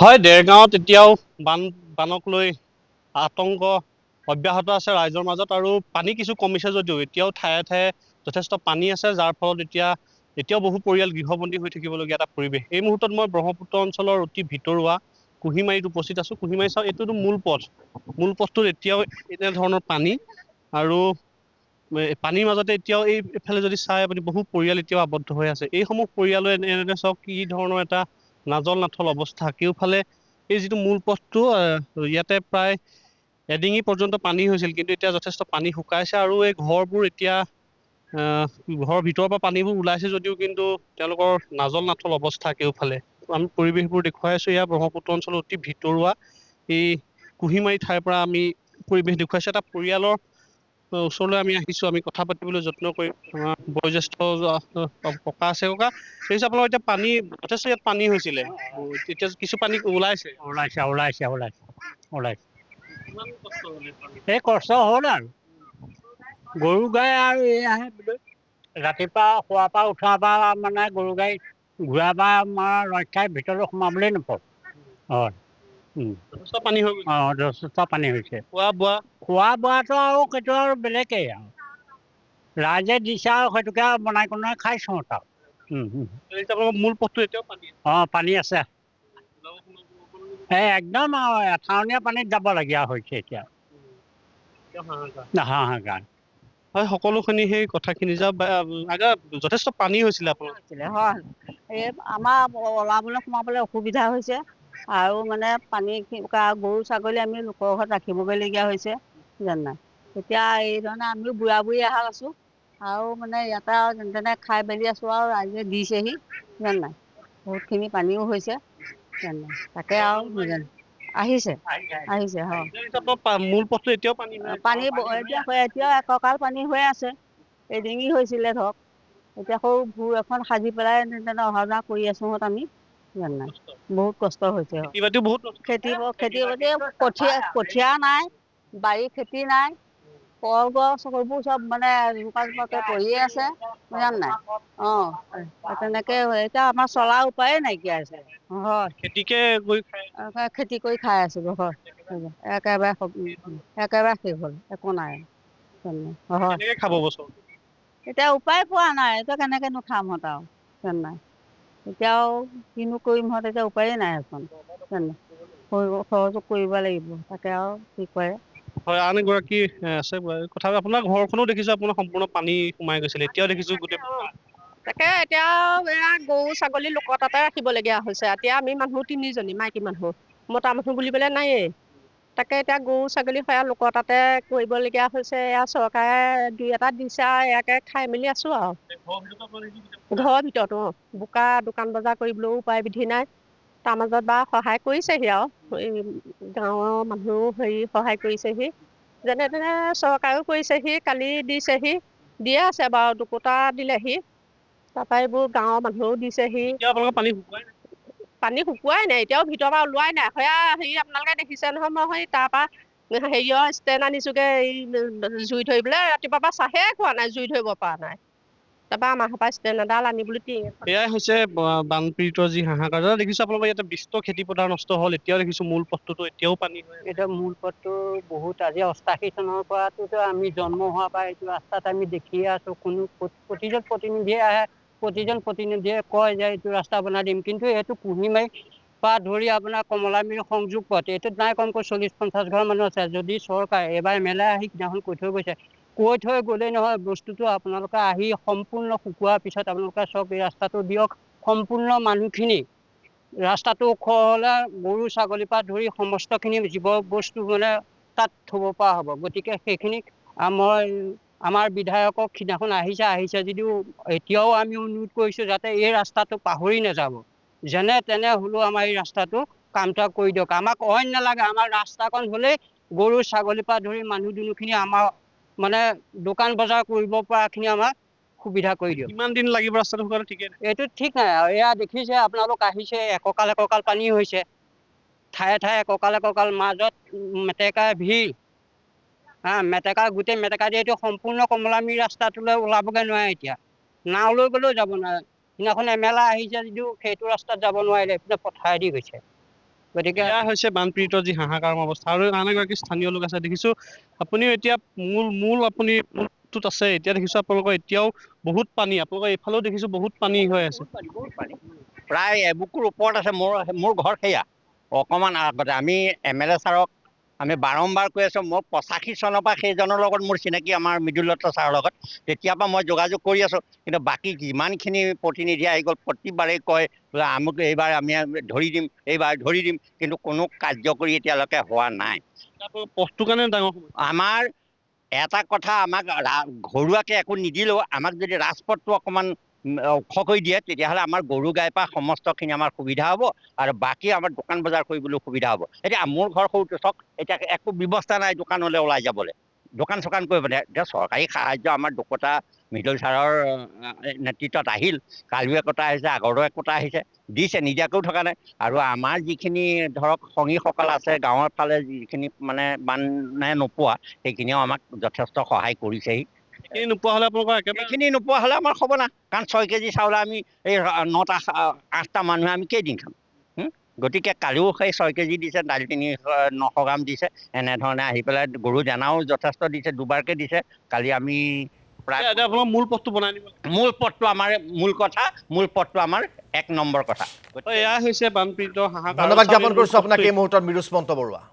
হয়, দেৰগাঁৱত এতিয়াও বানক লৈ আতংক অব্যাহত আছে ৰাইজৰ মাজত আৰু পানী কিছু কমিছে যদিও এতিয়াও ঠায়ে ঠায়ে যথেষ্ট পানী আছে, যাৰ ফলত এতিয়াও বহু পৰিয়াল গৃহবন্দী হৈ থাকিবলগীয়া এটা পৰিৱেশ। এই মুহূৰ্তত মই ব্ৰহ্মপুত্ৰ অঞ্চলৰ অতি ভিতৰুৱা কুহিমাৰীত উপস্থিত আছোঁ। কুহিমাৰী চাওক, এইটোতো মূল পথ। মূল পথটোত এতিয়াও এনেধৰণৰ পানী আৰু পানীৰ মাজতে এতিয়াও এইফালে যদি চাই আপুনি বহু পৰিয়াল এতিয়াও আবদ্ধ হৈ আছে। এইসমূহ পৰিয়ালে এনে চাওক কি ধৰণৰ এটা নাজল নাথল অৱস্থা। কেওফালে এই যিটো মূল পথটো ইয়াতে প্ৰায় এডিঙি পৰ্যন্ত পানী হৈছিল, কিন্তু এতিয়া যথেষ্ট পানী শুকাইছে আৰু এই ঘৰবোৰ এতিয়া ঘৰৰ ভিতৰৰ পৰা পানীবোৰ ওলাইছে যদিও কিন্তু তেওঁলোকৰ নাজল নাথল অৱস্থা কেওফালে। আমি পৰিৱেশবোৰ দেখুৱাই আছো। এয়া ব্ৰহ্মপুত্ৰ অঞ্চলৰ অতি ভিতৰুৱা এই কুহিমাৰী ঠাইৰ পৰা আমি পৰিৱেশ দেখুৱাইছো। এটা পৰিয়ালৰ ওচৰলৈ আমি আহিছো, আমি কথা পাতিবলৈ যত্ন কৰিম। আমাৰ বয়োজ্যেষ্ঠ ককা আছে। ককা, দেখিছে আপোনালোকৰ এতিয়া পানী যথেষ্ট ইয়াত পানী হৈছিলে, এতিয়া কিছু পানী ওলাইছে। ওলাইছে। কিমান কষ্ট হ'লে পানী? এই কষ্ট হ'ল আৰু গৰু গাই আৰু এই আহে ৰাতিপুৱা শোৱাৰ পৰা উঠাৰ পৰা মানে গৰু গাই ঘূৰা বা আমাৰ ৰক্ষাৰ ভিতৰত সোমাবলৈ নাপাওঁ। হয়। যথেষ্ট পানী হৈ গৈছে। যথেষ্ট পানী হৈছে। খোৱা বোৱা খোৱা বোৱাটো আৰু সেইটো আৰু বেলেগেই আৰু ৰাইজে দিছে আৰু সেইটোকে বনাই কোনাই খাইছোঁ আৰু। আপোনালোকৰ মূল পথটো এতিয়াও পানী আছে। পানী আছে। একদম আৰু এঠাৱনীয়া পানীত যাবলগীয়া হৈছে এতিয়া। হাহাকাৰ। হয়, সকলোখিনি সেই কথাখিনি যথেষ্ট পানী হৈছিলে আপোনাৰ। হয়, এই আমাৰ ওলাবলৈ সোমাবলৈ অসুবিধা হৈছে আৰু মানে পানী গৰু ছাগলী আমি লোকৰ ঘৰত ৰাখিবগৈ লগীয়া হৈছে, জানে নাই। এতিয়া এই ধৰণে আমিও বুঢ়া বুঢ়ী এহাল আছো আৰু মানে ইয়াতে আৰু যেনে তেনে খাই মেলি আছো আৰু ৰাইজে দিছেহি, জানে নাই। বহুতখিনি পানীও হৈছে, জানে নাই। তাকে আৰু আহিছে হয়। মূল পথটো এতিয়াও পানী হৈ আছে। এতিয়াও একঁকাল পানী হৈ আছে। এডিঙি হৈছিলে ধৰক, এতিয়া সৌ ভূৰ এখন সাজি পেলাই তেনে অহা যোৱা কৰি আছো আমি, জানে নাই। বহুত কষ্ট হৈছে। খেতি বাতিও বহুত নষ্ট খেতি হৈছে। বাতি কঠীয়া নাই, বাৰী খেতি নাই, কলগছবোৰ চব মানে জোপা-জোপাকে পৰিয়ে আছে, বুজিলে নাই। তেনেকে এতিয়া আমাৰ চলাৰ উপায়ে নাইকিয়া হৈছে। হয়, খেতিকে গৈ খাই খেতি কৰি খাই আছো হয়। একেবাৰে শেষ হ'ল, একো নাই। হয়, কেনেকে খাব বছৰটো? এতিয়া উপায় পোৱা নাই। এতিয়া কেনেকেনো খাম আৰু, জানে নাই। এতিয়াও কিনো কৰিমহঁত, এতিয়া উপায়ে নাই এখন, সহযোগ কৰিব লাগিব, তাকে আৰু কি কৰে। হয়, আন এগৰাকী আছে কথা আপোনাৰ ঘৰখনো দেখিছো, আপোনাৰ সম্পূৰ্ণ পানী সোমাই গৈছিলে। এতিয়াও দেখিছো গোটেই বোকা। তাকে এতিয়া এয়া গৰু ছাগলী লোকৰ তাতে ৰাখিবলগীয়া হৈছে। এতিয়া আমি মানুহ তিনিজনী মাইকী মানুহ, মতা মানুহ বুলিবলে নায়েই। তাকে এতিয়া গৰু ছাগলী সেয়া লোকৰ তাতে কৰিবলগীয়া হৈছে। এয়া চৰকাৰে দুই এটা দিছে আৰু ইয়াকে খাই মেলি আছো আৰু। ঘৰৰ ভিতৰতো বোকা, দোকান বজাৰ কৰিবলৈও উপায় বিধি নাই। তাৰ মাজত বা সহায় কৰিছেহি আৰু এই গাঁৱৰ মানুহেও সহায় কৰিছেহি। যেনে তেনে চৰকাৰেও কৰিছেহি, কালি দিছেহি, দিয়ে আছে বাৰু দুকুটা দিলেহি। তাৰপৰা এইবোৰ গাঁৱৰ মানুহেও দিছেহি। এতিয়া আপোনালোকৰ পানী শুকুৱাই নাই। পানী শুকুৱাই নাই, এতিয়াও ভিতৰৰ পৰা ওলোৱাই নাই। আপোনালোকে দেখিছে নহয়, মই তাৰ পৰা হেৰিয়ৰ ষ্টেণ্ড আনিছোগে, এই জুই ধৰিবলৈ। ৰাতিপুৱাৰ পৰা চাহে খোৱা নাই, জুই ধৰিব পৰা নাই। তাৰপৰা আমাৰ ঘৰৰ পৰা ষ্টেণ্ড এডাল আনি বুলি এয়াই হৈছে বানপীড়িতৰ যি হাহাকাৰ। দেখিছো আপোনালোকৰ ইয়াতে বিস্ত খেতি পথাৰ নষ্ট হ'ল। এতিয়াও দেখিছো মূল পথটোতো এতিয়াও পানী হৈ আছে। এতিয়া মূল পথটো বহুত, আজি 88 চনৰ পৰাতো আমি জন্ম হোৱাৰ পৰা এইটো ৰাস্তাত আমি দেখিয়ে আছো। কোনো প্ৰতিজন প্ৰতিনিধিয়ে আহে, প্ৰতিজন প্ৰতিনিধিয়ে কয় যে এইটো ৰাস্তা বনাই দিম, কিন্তু এইটো কুহিমাৰী পৰা ধৰি আপোনাৰ কমলাবাৰী সংযোগ পথ, এইটোত নাই কমকৈ 40-50 ঘৰ মানুহ আছে। যদি চৰকাৰে এইবাৰ মেলাই আহি সিদিনাখন কৈ থৈ গৈছে, কৈ থৈ গ'লেই নহয়, বস্তুটো আপোনালোকে আহি সম্পূৰ্ণ শুকোৱাৰ পিছত আপোনালোকে চব এই ৰাস্তাটো দিয়ক। সম্পূৰ্ণ মানুহখিনি ৰাস্তাটো ওখ হ'লে গৰু ছাগলীৰ পৰা ধৰি সমস্তখিনি জীৱ বস্তু মানে তাত থব পৰা হ'ব। গতিকে সেইখিনিক আমাৰ বিধায়কক সিদিনাখন আহিছে যদিও এতিয়াও আমি অনুৰোধ কৰিছো যাতে এই ৰাস্তাটো পাহৰি নাযাব। যেনে তেনে হলেও আমাৰ এই ৰাস্তাটো কামটা কৰি দিয়ক। আমাক অইন নালাগে, আমাৰ ৰাস্তাকণ হলেই গৰু ছাগলীৰ পৰা ধৰি মানুহ দুনুহখিনি আমাৰ মানে দোকান বজাৰ কৰিব পৰা খিনি আমাৰ সুবিধা কৰি দিয়ক। কিমান দিন লাগিব ৰাস্তাটো শুকালে ঠিকে নাই। এইটো ঠিক নাই আৰু এয়া দেখিছে আপোনালোক আহিছে, একঁকাল একঁকাল পানী হৈছে। ঠায়ে ঠায়ে একঁকাল মাজত মেটেকা ভিৰ। গোটেই মেটেকা দি এইটো সম্পূৰ্ণ কমলাবাৰী ৰাস্তাটোলৈ ওলাবগে নোৱাৰে এতিয়া। নাও লৈ গলেও যাব নোৱাৰে। সিদিনাখন এমেলা আহিছে যদিও সেইটো ৰাস্তাত যাব নোৱাৰিলে, এইফালে পথাৰেদি গৈছে। গতিকে এয়া হৈছে বানপীড়িত যি হাহাকাৰ অৱস্থা। আৰু আন এগৰাকী স্থানীয় লোক আছে দেখিছোঁ, আপুনিও এতিয়া মূল আপুনি মূলটোত আছে, এতিয়া দেখিছোঁ আপোনালোকৰ এতিয়াও বহুত পানী, আপোনালোকৰ এইফালেও দেখিছোঁ বহুত পানী হৈ আছে। বহুত পানী প্ৰায় এবুকুৰ ওপৰত আছে। মোৰ ঘৰ সেয়া অকণমান আগতে আমি MLA ছাৰক আমি বাৰম্বাৰ কৈ আছোঁ। মোৰ 85 চনৰ পৰা সেইজনৰ লগত মোৰ চিনাকি, আমাৰ মৃদুলদত্ত ছাৰৰ লগত। তেতিয়াৰ পৰা মই যোগাযোগ কৰি আছোঁ, কিন্তু বাকী যিমানখিনি প্ৰতিনিধি আহি গ'ল প্ৰতিবাৰেই কয় আমুক এইবাৰ আমি ধৰি দিম, এইবাৰ ধৰি দিম, কিন্তু কোনো কাৰ্যকৰী এতিয়ালৈকে হোৱা নাই। আপোনালোকৰ পথটোৰ কাৰণে ডাঙৰ সমস্যা। আমাৰ এটা কথা, আমাক ঘৰুৱাকৈ একো নিদিলেও আমাক যদি ৰাজপথটো অকণমান ওখ কৰি দিয়ে, তেতিয়াহ'লে আমাৰ গৰু গাই পৰা সমস্তখিনি আমাৰ সুবিধা হ'ব, আৰু বাকী আমাৰ দোকান বজাৰ কৰিবলৈ সুবিধা হ'ব। এতিয়া মোৰ ঘৰ সৰুটো চাওক, এতিয়া একো ব্যৱস্থা নাই দোকানলৈ ওলাই যাবলৈ, দোকান চোকান কৰিবলৈ। এতিয়া চৰকাৰী সাহাৰ্য আমাৰ দুকটা মৃদুল ছাৰৰ নেতৃত্বত আহিল, কালিও একোটা আহিছে, আগৰো একোটা আহিছে, দিছে, নিদিয়াকৈও থকা নাই। আৰু আমাৰ যিখিনি ধৰক সংগীসকল আছে গাঁৱৰ ফালে, যিখিনি মানে বানে নোপোৱা, সেইখিনিও আমাক যথেষ্ট সহায় কৰিছেহি। সেইখিনি নোপোৱা হ'লে আপোনালোকৰ একেবাৰে সেইখিনি নোপোৱা হ'লে আমাৰ হ'ব না, কাৰণ 6 কেজি চাউল আমি এই 9টা 8টা মানুহে আমি কেইদিন খাম। গতিকে কালিও সেই 6 কেজি দিছে, দাইল 900 গ্ৰাম দিছে, এনেধৰণে আহি পেলাই গৰু দানাও যথেষ্ট দিছে, দুবাৰকৈ দিছে। কালি আমি প্ৰায় এতিয়া আপোনালোকৰ মূল পথটো বনাই দিব লাগে। মূল পথটো আমাৰ মূল পথটো আমাৰ 1 নম্বৰ কথা। এয়া হৈছে বানপীড়িত হাহাকাৰ। ধন্যবাদ জ্ঞাপন কৰিছোঁ আপোনাক এই মুহূৰ্তত মিৰুস্মন্ত বৰুৱা।